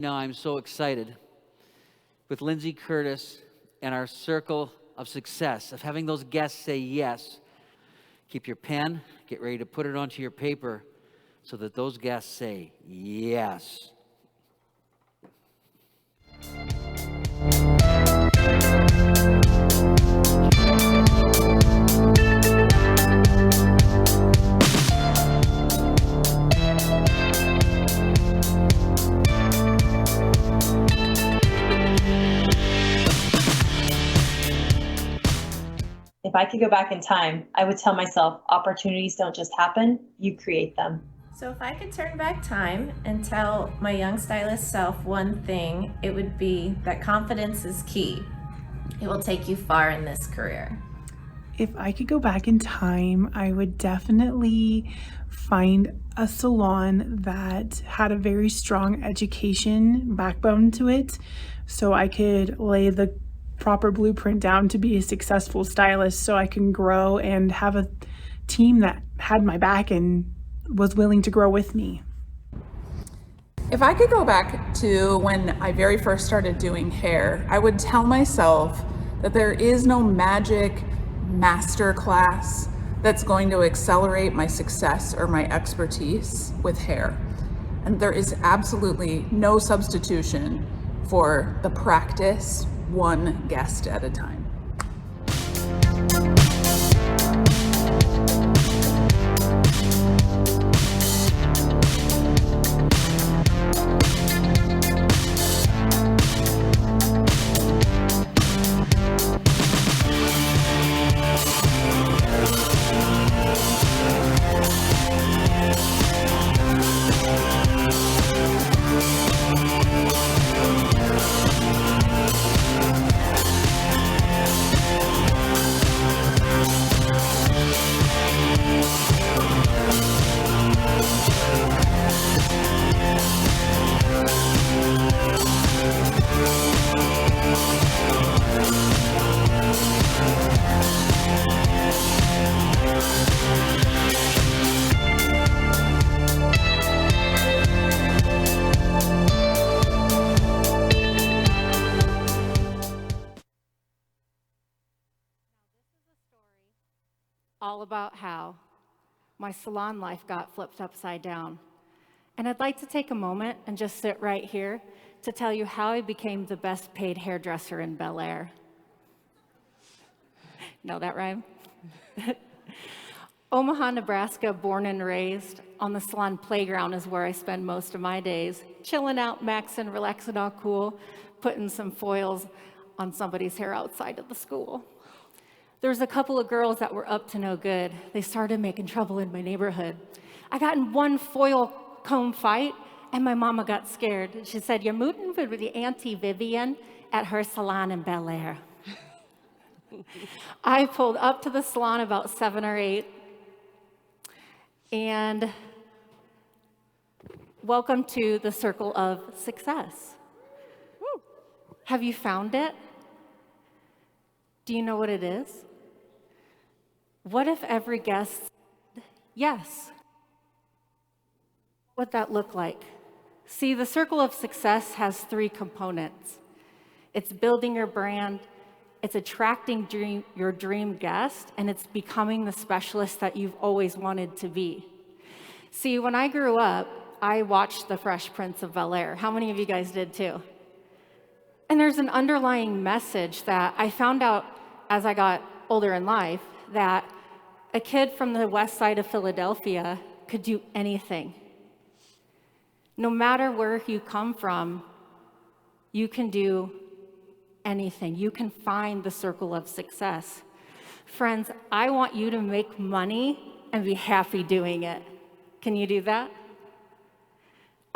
Now I'm so excited with Lindsay Curtis and our circle of success, of having those guests say yes. Keep your pen, get ready to put it onto your paper so that those guests say yes. If I could go back in time, I would tell myself opportunities don't just happen, you create them. So if I could turn back time and tell my young stylist self one thing, it would be that confidence is key. It will take you far in this career. If I could go back in time, I would definitely find a salon that had a very strong education backbone to it, so I could lay the proper blueprint down to be a successful stylist, so I can grow and have a team that had my back and was willing to grow with me. If I could go back to when I very first started doing hair, I would tell myself that there is no magic master class that's going to accelerate my success or my expertise with hair. And there is absolutely no substitution for the practice, one guest at a time. All about how my salon life got flipped upside down. And I'd like to take a moment and just sit right here to tell you how I became the best paid hairdresser in Bel Air. Know that rhyme? Omaha, Nebraska, born and raised. On the salon playground is where I spend most of my days, chilling out, maxing, relaxing, all cool, putting some foils on somebody's hair outside of the school. There was a couple of girls that were up to no good. They started making trouble in my neighborhood. I got in one foil comb fight, and my mama got scared. She said, "You're moving with the Auntie Vivian at her salon in Bel Air." I pulled up to the salon about 7 or 8, and welcome to the circle of success. Woo. Have you found it? Do you know what it is? What if every guest said yes? What'd that look like? See, the circle of success has 3 components. It's building your brand, it's attracting your dream guest, and it's becoming the specialist that you've always wanted to be. See, when I grew up, I watched The Fresh Prince of Bel Air. How many of you guys did too? And there's an underlying message that I found out as I got older in life, that a kid from the west side of Philadelphia could do anything. No matter where you come from, you can do anything. You can find the circle of success. Friends, I want you to make money and be happy doing it. Can you do that?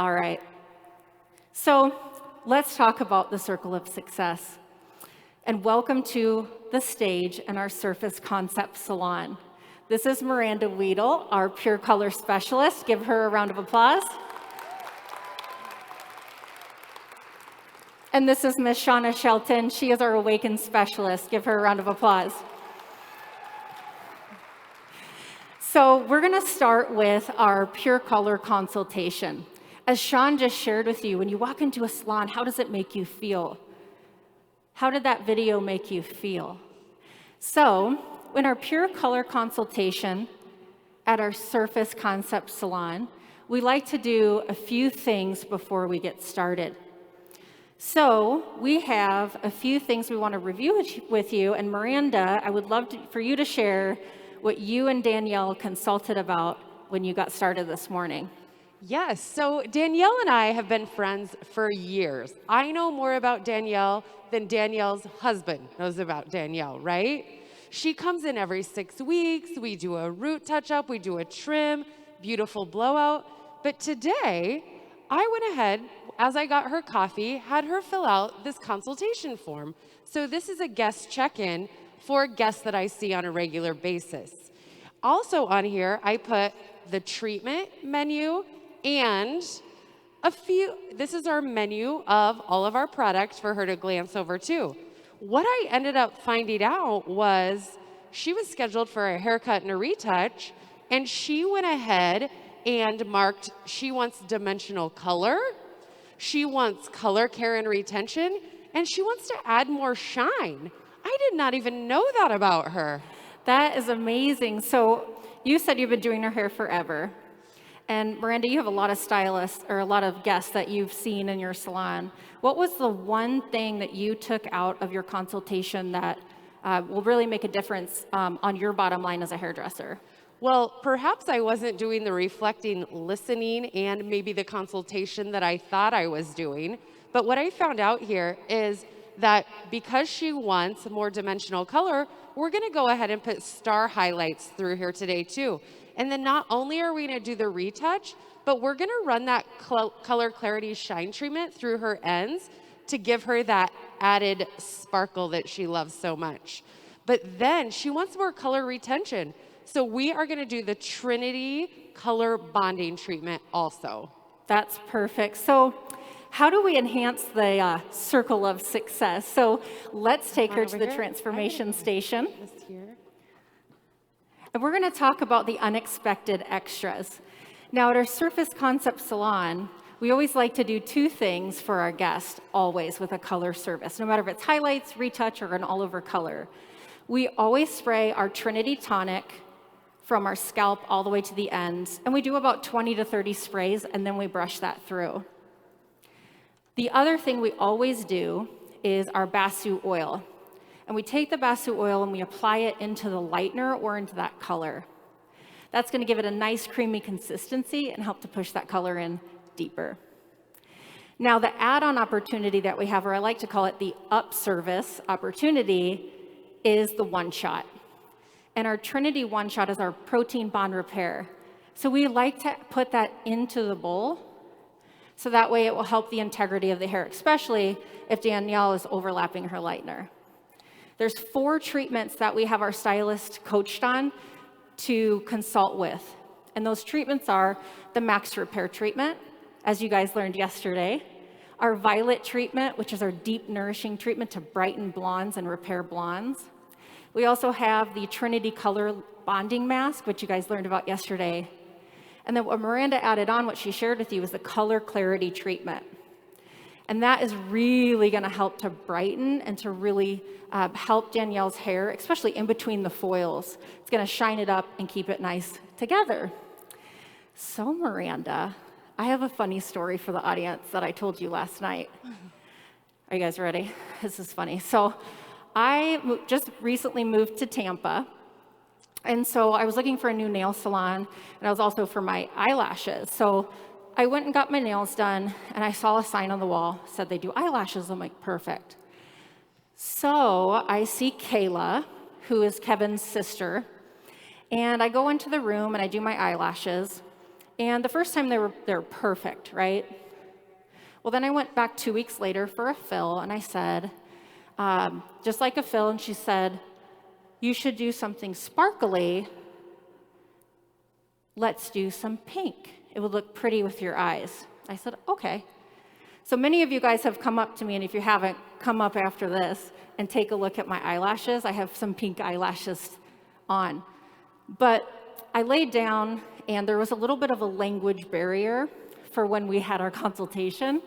All right. So let's talk about the circle of success. And welcome to the stage and our Surface Concept Salon. This is Miranda Weedle, our Pure Color Specialist. Give her a round of applause. And this is Miss Shauna Shelton. She is our Awaken Specialist. Give her a round of applause. So we're gonna start with our Pure Color consultation. As Sean just shared with you, when you walk into a salon, how does it make you feel? How did that video make you feel? So, in our Pure Color consultation at our Surface Concept Salon, we like to do a few things before we get started. So, we have a few things we want to review with you, and Miranda, I would love for you to share what you and Danielle consulted about when you got started this morning. Yes, so Danielle and I have been friends for years. I know more about Danielle than Danielle's husband knows about Danielle, right? She comes in every 6 weeks, we do a root touch-up, we do a trim, beautiful blowout. But today, I went ahead, as I got her coffee, had her fill out this consultation form. So this is a guest check-in for guests that I see on a regular basis. Also on here, I put the treatment menu and this is our menu of all of our products for her to glance over too. What I ended up finding out was she was scheduled for a haircut and a retouch, and she went ahead and marked she wants dimensional color, she wants color care and retention, and she wants to add more shine. I did not even know that about her. That is amazing. So you said you've been doing her hair forever. And Miranda, you have a lot of stylists or a lot of guests that you've seen in your salon. What was the one thing that you took out of your consultation that will really make a difference on your bottom line as a hairdresser? Well, perhaps I wasn't doing the reflecting listening and maybe the consultation that I thought I was doing. But what I found out here is that because she wants more dimensional color, we're gonna go ahead and put star highlights through here today too. And then not only are we gonna do the retouch, but we're gonna run that color clarity shine treatment through her ends to give her that added sparkle that she loves so much. But then she wants more color retention. So we are gonna do the Trinity color bonding treatment also. That's perfect. So how do we enhance the circle of success? So let's take her to the transformation station. This here. And we're going to talk about the unexpected extras. Now, at our Surface Concept Salon, we always like to do two things for our guests, always with a color service, no matter if it's highlights, retouch, or an all-over color. We always spray our Trinity tonic from our scalp all the way to the ends, and we do about 20 to 30 sprays, and then we brush that through. The other thing we always do is our Basu oil. And we take the Basu oil and we apply it into the lightener or into that color. That's going to give it a nice creamy consistency and help to push that color in deeper. Now, the add-on opportunity that we have, or I like to call it the up service opportunity, is the one shot. And our Trinity one shot is our protein bond repair. So we like to put that into the bowl, so that way it will help the integrity of the hair, especially if Danielle is overlapping her lightener. There's 4 treatments that we have our stylist coached on to consult with. And those treatments are the Max Repair treatment, as you guys learned yesterday, our Violet treatment, which is our deep nourishing treatment to brighten blondes and repair blondes. We also have the Trinity Color Bonding Mask, which you guys learned about yesterday. And then what Miranda added on, what she shared with you, is the Color Clarity treatment. And that is really gonna help to brighten and to really help Danielle's hair, especially in between the foils. It's gonna shine it up and keep it nice together. So Miranda, I have a funny story for the audience that I told you last night. Are you guys ready? This is funny. So I just recently moved to Tampa. And so I was looking for a new nail salon, and I was also for my eyelashes. So I went and got my nails done, and I saw a sign on the wall, said they do eyelashes. I'm like, perfect. So I see Kayla, who is Kevin's sister, and I go into the room and I do my eyelashes. And the first time they were perfect, right? Well, then I went back 2 weeks later for a fill, and I said, just like a fill, and she said, you should do something sparkly. Let's do some pink. It would look pretty with your eyes. I said, okay. So many of you guys have come up to me, and if you haven't, come up after this and take a look at my eyelashes. I have some pink eyelashes on. But I laid down, and there was a little bit of a language barrier for when we had our consultation.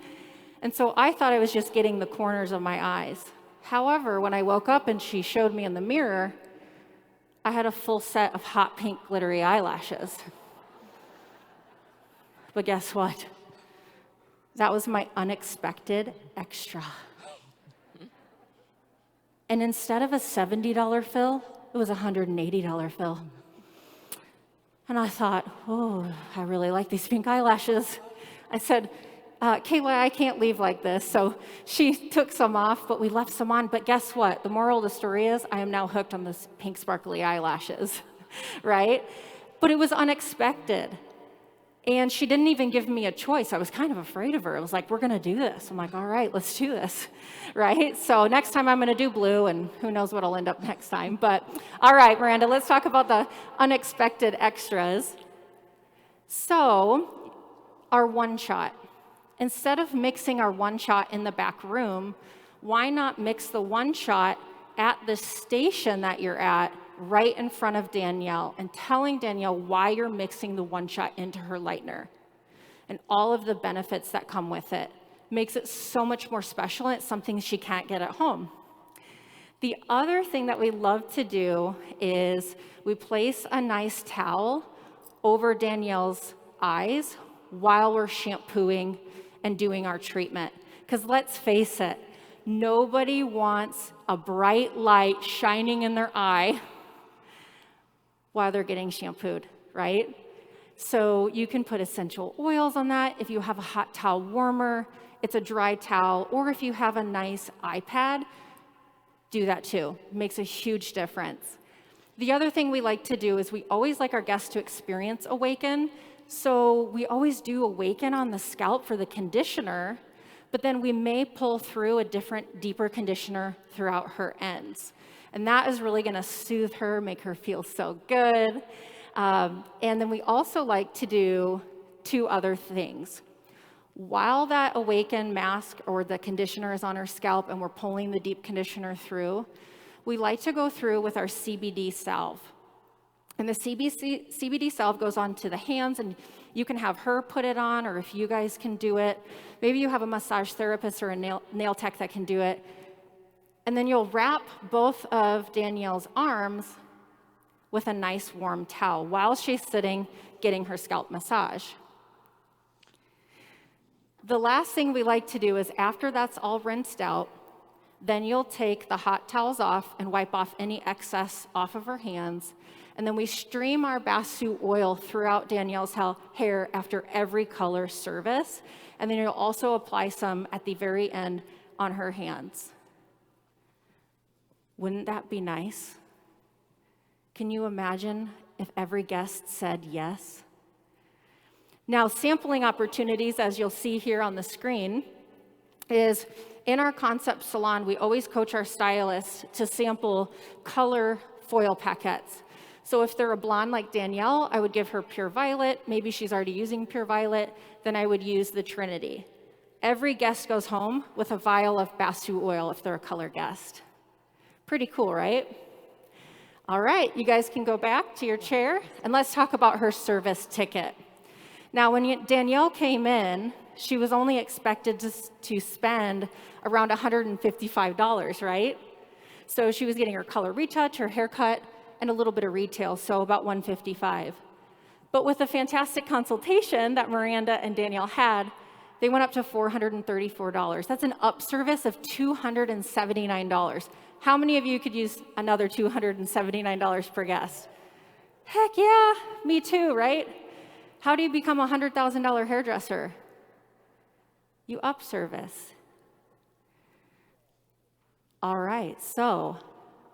And so I thought I was just getting the corners of my eyes. However, when I woke up and she showed me in the mirror, I had a full set of hot pink glittery eyelashes. But guess what? That was my unexpected extra. And instead of a $70 fill, it was a $180 fill. And I thought, oh, I really like these pink eyelashes. I said, Kayla, I can't leave like this. So she took some off, but we left some on. But guess what? The moral of the story is I am now hooked on this pink sparkly eyelashes, right? But it was unexpected. And she didn't even give me a choice. I was kind of afraid of her. I was like, we're going to do this. I'm like, all right, let's do this, right? So next time I'm going to do blue, and who knows what I'll end up next time. But all right, Miranda, let's talk about the unexpected extras. So our one shot. Instead of mixing our one shot in the back room, why not mix the one shot at the station that you're at, right in front of Danielle, and telling Danielle why you're mixing the one shot into her lightener and all of the benefits that come with it. Makes it so much more special, and it's something she can't get at home. The other thing that we love to do is we place a nice towel over Danielle's eyes while we're shampooing and doing our treatment. Because let's face it, nobody wants a bright light shining in their eye while they're getting shampooed, right? So you can put essential oils on that. If you have a hot towel warmer, it's a dry towel, or if you have a nice iPad, do that too. It makes a huge difference. The other thing we like to do is we always like our guests to experience Awaken. So we always do Awaken on the scalp for the conditioner, but then we may pull through a different, deeper conditioner throughout her ends. And that is really gonna soothe her, make her feel so good. And then we also like to do two other things. While that Awaken mask or the conditioner is on her scalp and we're pulling the deep conditioner through, we like to go through with our CBD salve. And the CBD salve goes onto the hands, and you can have her put it on, or if you guys can do it, maybe you have a massage therapist or a nail tech that can do it. And then you'll wrap both of Danielle's arms with a nice warm towel while she's sitting getting her scalp massage. The last thing we like to do is after that's all rinsed out, then you'll take the hot towels off and wipe off any excess off of her hands. And then we stream our Basu oil throughout Danielle's hair after every color service. And then you'll also apply some at the very end on her hands. Wouldn't that be nice? Can you imagine if every guest said yes? Now, sampling opportunities, as you'll see here on the screen, is in our concept salon, we always coach our stylists to sample color foil paquettes. So if they're a blonde like Danielle, I would give her Pure Violet. Maybe she's already using Pure Violet. Then I would use the Trinity. Every guest goes home with a vial of Basu oil if they're a color guest. Pretty cool, right? All right, you guys can go back to your chair, and let's talk about her service ticket. Now, when Danielle came in, she was only expected to spend around $155, right? So she was getting her color retouch, her haircut, and a little bit of retail, so about $155. But with a fantastic consultation that Miranda and Danielle had, they went up to $434. That's an up service of $279. How many of you could use another $279 per guest? Heck yeah, me too, right? How do you become a $100,000 hairdresser? You up service. All right, so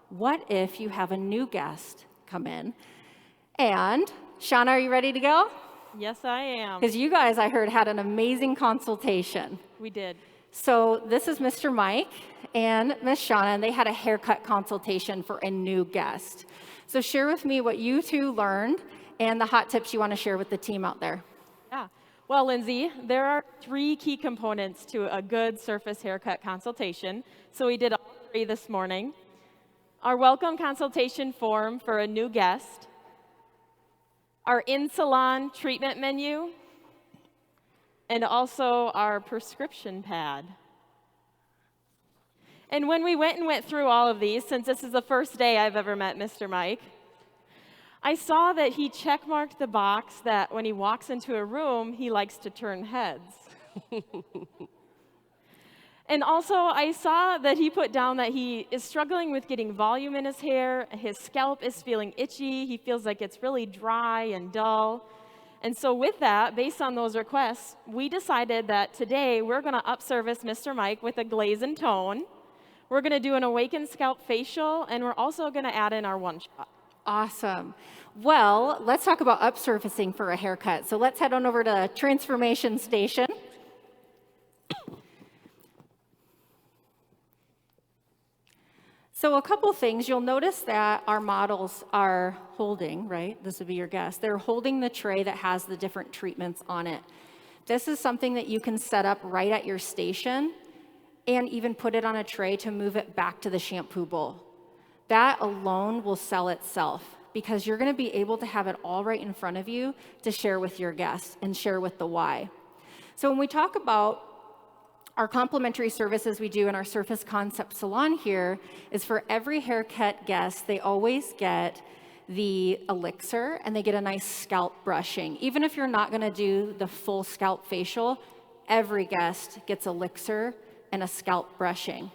what if you have a new guest come in? And Shauna, are you ready to go? Yes, I am. Because you guys, I heard, had an amazing consultation. We did. So this is Mr. Mike and Miss Shauna, and they had a haircut consultation for a new guest. So share with me what you two learned and the hot tips you want to share with the team out there. Yeah. Well, Lindsay, there are 3 key components to a good surface haircut consultation. So we did all 3 this morning. Our welcome consultation form for a new guest, our in-salon treatment menu, and also our prescription pad. And when we went through all of these, since this is the first day I've ever met Mr. Mike, I saw that he checkmarked the box that when he walks into a room, he likes to turn heads. And also, I saw that he put down that he is struggling with getting volume in his hair. His scalp is feeling itchy. He feels like it's really dry and dull. And so with that, based on those requests, we decided that today we're going to upservice Mr. Mike with a glaze and tone. We're going to do an awakened scalp facial, and we're also going to add in our one shot. Awesome. Well, let's talk about upsurfacing for a haircut. So let's head on over to Transformation Station. So a couple things, you'll notice that our models are holding, right? This would be your guess. They're holding the tray that has the different treatments on it. This is something that you can set up right at your station and even put it on a tray to move it back to the shampoo bowl. That alone will sell itself because you're gonna be able to have it all right in front of you to share with your guests and share with the why. So when we talk about our complimentary services we do in our Surface Concept Salon here is for every haircut guest, they always get the elixir and they get a nice scalp brushing. Even if you're not gonna do the full scalp facial, every guest gets elixir and a scalp brushing.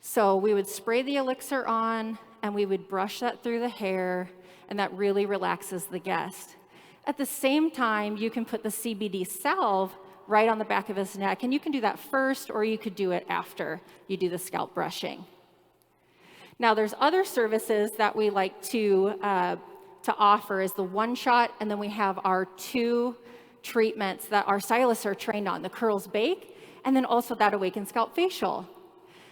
So we would spray the elixir on and we would brush that through the hair, and that really relaxes the guest. At the same time, you can put the CBD salve right on the back of his neck, and you can do that first or you could do it after you do the scalp brushing. Now there's other services that we like to offer is the one shot, and then we have our 2 treatments that our stylists are trained on, the curls bake, and then also that awakened scalp facial.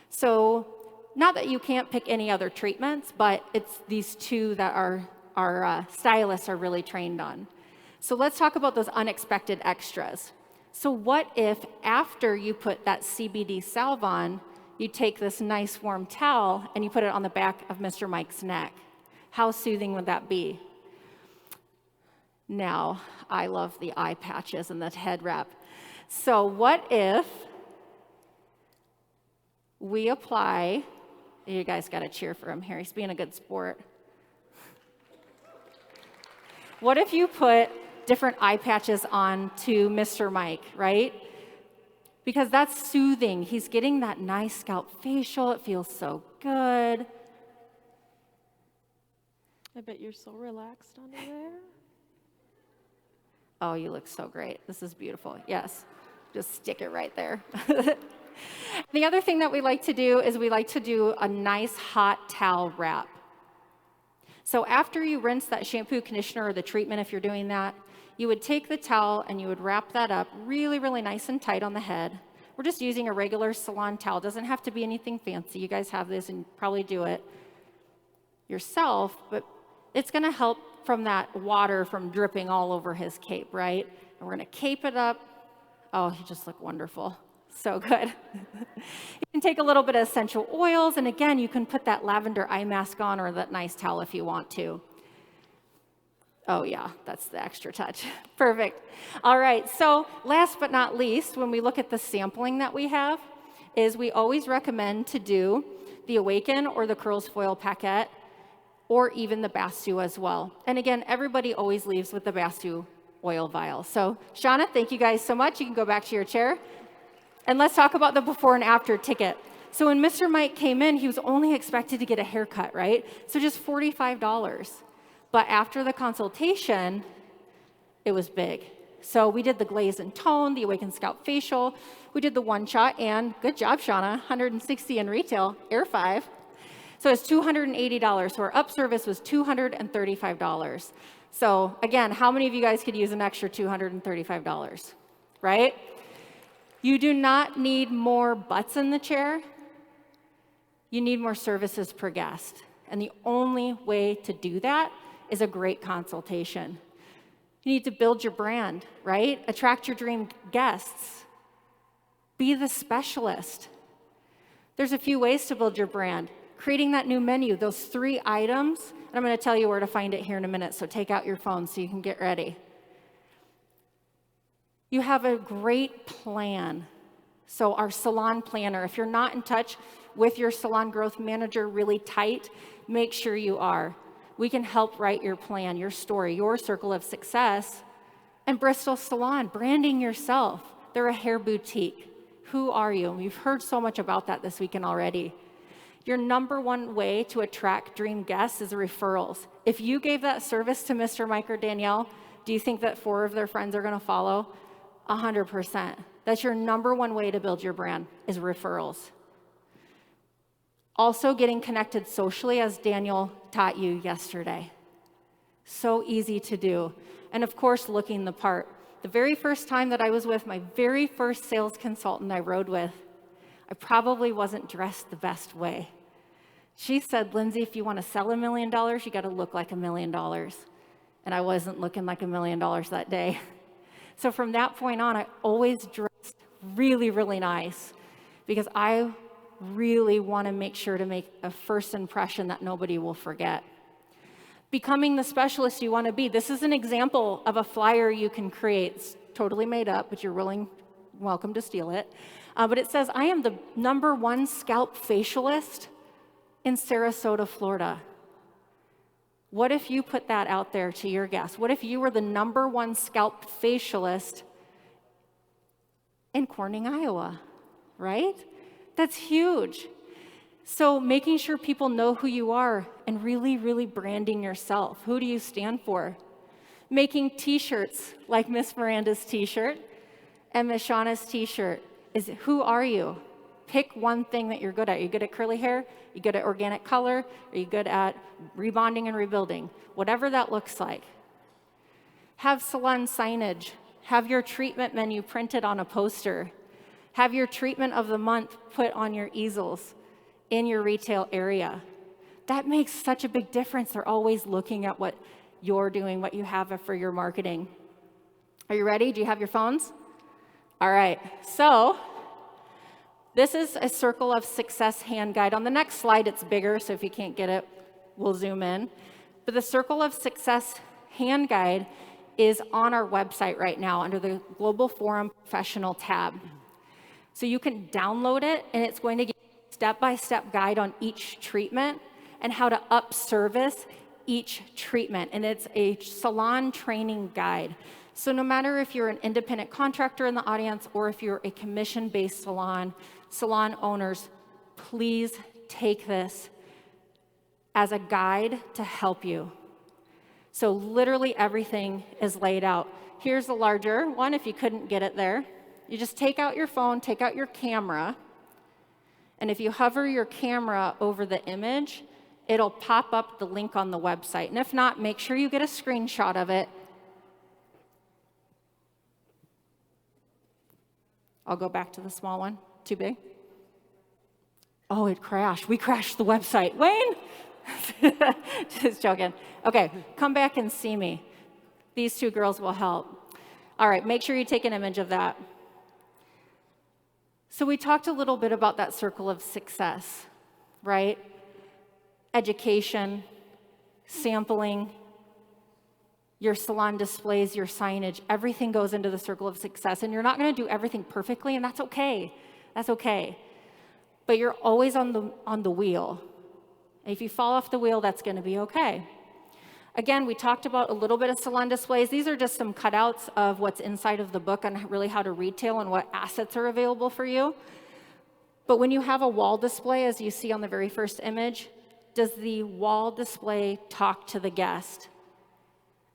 So not that you can't pick any other treatments, but it's these 2 that our stylists are really trained on. So let's talk about those unexpected extras. So what if after you put that CBD salve on, you take this nice warm towel and you put it on the back of Mr. Mike's neck? How soothing would that be? Now, I love the eye patches and the head wrap. So what if we apply, you guys got to cheer for him here, he's being a good sport. What if you put different eye patches on to Mr. Mike, right? Because that's soothing. He's getting that nice scalp facial. It feels so good. I bet you're so relaxed under there. Oh, you look so great. This is beautiful. Yes, just stick it right there. The other thing that we like to do is we like to do a nice hot towel wrap. So after you rinse that shampoo, conditioner, or the treatment, if you're doing that, you would take the towel and you would wrap that up really, really nice and tight on the head. We're just using a regular salon towel. It doesn't have to be anything fancy. You guys have this and probably do it yourself, but it's gonna help from that water from dripping all over his cape, right? And we're gonna cape it up. Oh, you just look wonderful. So good. You can take a little bit of essential oils, and again, you can put that lavender eye mask on or that nice towel if you want to. Oh yeah, that's the extra touch. Perfect. All right, so last but not least, when we look at the sampling that we have, is we always recommend to do the Awaken or the Curls Foil Paquette, or even the Bastu as well. And again, everybody always leaves with the Bastu oil vial. So Shauna, thank you guys so much. You can go back to your chair. And let's talk about the before and after ticket. So when Mr. Mike came in, he was only expected to get a haircut, right? So just $45. But after the consultation, it was big. So we did the glaze and tone, the Awakened Scalp Facial, we did the one shot, and good job, Shauna, $160 in retail, Air 5. So it's $280. So our up service was $235. So again, how many of you guys could use an extra $235, right? You do not need more butts in the chair. You need more services per guest. And the only way to do that is a great consultation. You need to build your brand, right? Attract your dream guests. Be the specialist. There's a few ways to build your brand. Creating that new menu, those 3 items, and I'm going to tell you where to find it here in a minute, so take out your phone so you can get ready. You have a great plan. So our salon planner, if you're not in touch with your salon growth manager really tight, make sure you are. We can help write your plan, your story, your circle of success. And Bristol Salon, branding yourself. They're a hair boutique. Who are you? We've heard so much about that this weekend already. Your number one way to attract dream guests is referrals. If you gave that service to Mr. Mike or Danielle, do you think that 4 of their friends are going to follow? 100%. That's your number one way to build your brand, is referrals. Also getting connected socially, as Daniel taught you yesterday. So easy to do. And of course, looking the part. The very first time that I was with my very first sales consultant I rode with, I probably wasn't dressed the best way. She said, Lindsay, if you want to sell $1 million, you got to look like $1 million. And I wasn't looking like $1 million that day. So from that point on, I always dressed really, really nice because I really want to make sure to make a first impression that nobody will forget. Becoming the specialist you want to be. This is an example of a flyer you can create. It's totally made up, but you're welcome to steal it. But it says, I am the #1 scalp facialist in Sarasota, Florida. What if you put that out there to your guests? What if you were the #1 scalp facialist in Corning, Iowa, right? That's huge. So making sure people know who you are and really, really branding yourself. Who do you stand for? Making t-shirts like Miss Miranda's t-shirt and Miss Shauna's t-shirt is who are you? Pick one thing that you're good at. Are you good at curly hair? Are you good at organic color? Are you good at rebonding and rebuilding? Whatever that looks like. Have salon signage. Have your treatment menu printed on a poster. Have your treatment of the month put on your easels in your retail area. That makes such a big difference. They're always looking at what you're doing, what you have for your marketing. Are you ready? Do you have your phones? All right, so this is a circle of success hand guide. On the next slide, it's bigger, so if you can't get it, we'll zoom in. But the circle of success hand guide is on our website right now under the Global Forum Professional tab. So you can download it, and it's going to give you a step-by-step guide on each treatment and how to up-service each treatment. And it's a salon training guide. So no matter if you're an independent contractor in the audience or if you're a commission-based salon owners, please take this as a guide to help you. So literally everything is laid out. Here's the larger one if you couldn't get it there. You just take out your phone, take out your camera, and if you hover your camera over the image, it'll pop up the link on the website. And if not, make sure you get a screenshot of it. I'll go back to the small one. Too big? Oh, it crashed. We crashed the website. Wayne? Just joking. Okay, come back and see me. These 2 girls will help. All right, make sure you take an image of that. So we talked a little bit about that circle of success, right? Education, sampling, your salon displays, your signage, everything goes into the circle of success. And you're not going to do everything perfectly, and that's okay. That's okay. But you're always on the wheel. And if you fall off the wheel, that's going to be okay. Again, we talked about a little bit of salon displays. These are just some cutouts of what's inside of the book on really how to retail and what assets are available for you. But when you have a wall display, as you see on the very first image, does the wall display talk to the guest?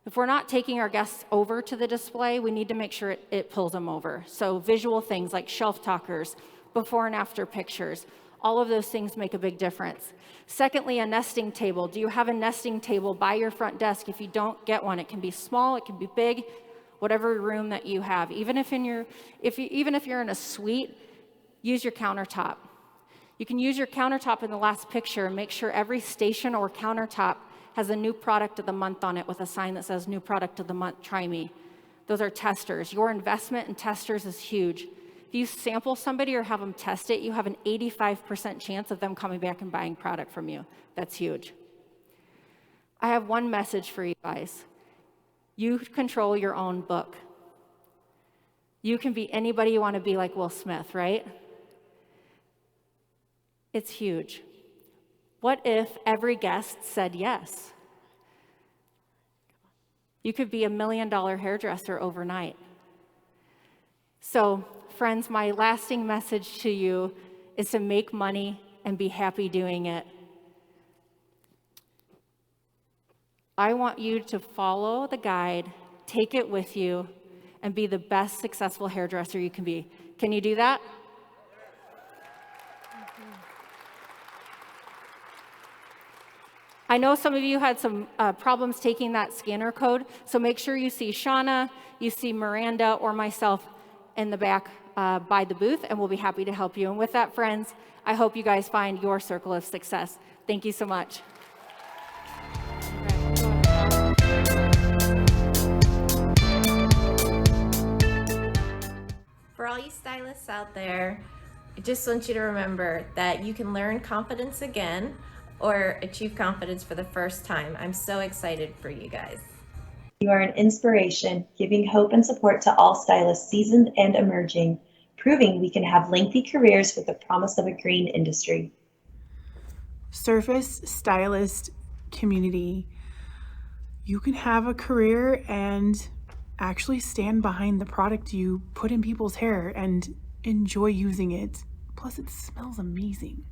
If we're not taking our guests over to the display, we need to make sure it pulls them over. So visual things like shelf talkers, before and after pictures, all of those things make a big difference. Secondly, a nesting table. Do you have a nesting table by your front desk? If you don't, get one. It can be small, it can be big, whatever room that you have. Even if you're in a suite, use your countertop. You can use your countertop in the last picture and make sure every station or countertop has a new product of the month on it with a sign that says new product of the month, try me. Those are testers. Your investment in testers is huge. If you sample somebody or have them test it, you have an 85% chance of them coming back and buying product from you. That's huge. I have one message for you guys. You control your own book. You can be anybody you want to be, like Will Smith, right? It's huge. What if every guest said yes? You could be $1 million hairdresser overnight. So, friends, my lasting message to you is to make money and be happy doing it. I want you to follow the guide, take it with you, and be the best successful hairdresser you can be. Can you do that? I know some of you had some problems taking that scanner code, so make sure you see Shauna, you see Miranda, or myself in the back by the booth, and we'll be happy to help you. And with that, friends, I hope you guys find your circle of success. Thank you so much. For all you stylists out there, I just want you to remember that you can learn confidence again or achieve confidence for the first time. I'm so excited for you guys. You are an inspiration, giving hope and support to all stylists seasoned and emerging, proving we can have lengthy careers with the promise of a green industry. Surface stylist community, you can have a career and actually stand behind the product you put in people's hair and enjoy using it. Plus, it smells amazing.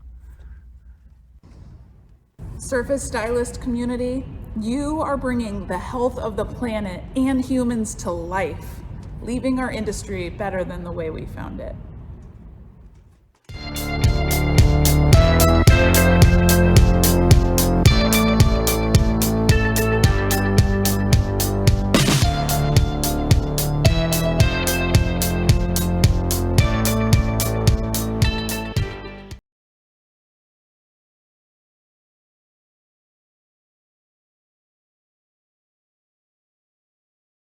Surface stylist community, you are bringing the health of the planet and humans to life, leaving our industry better than the way we found it.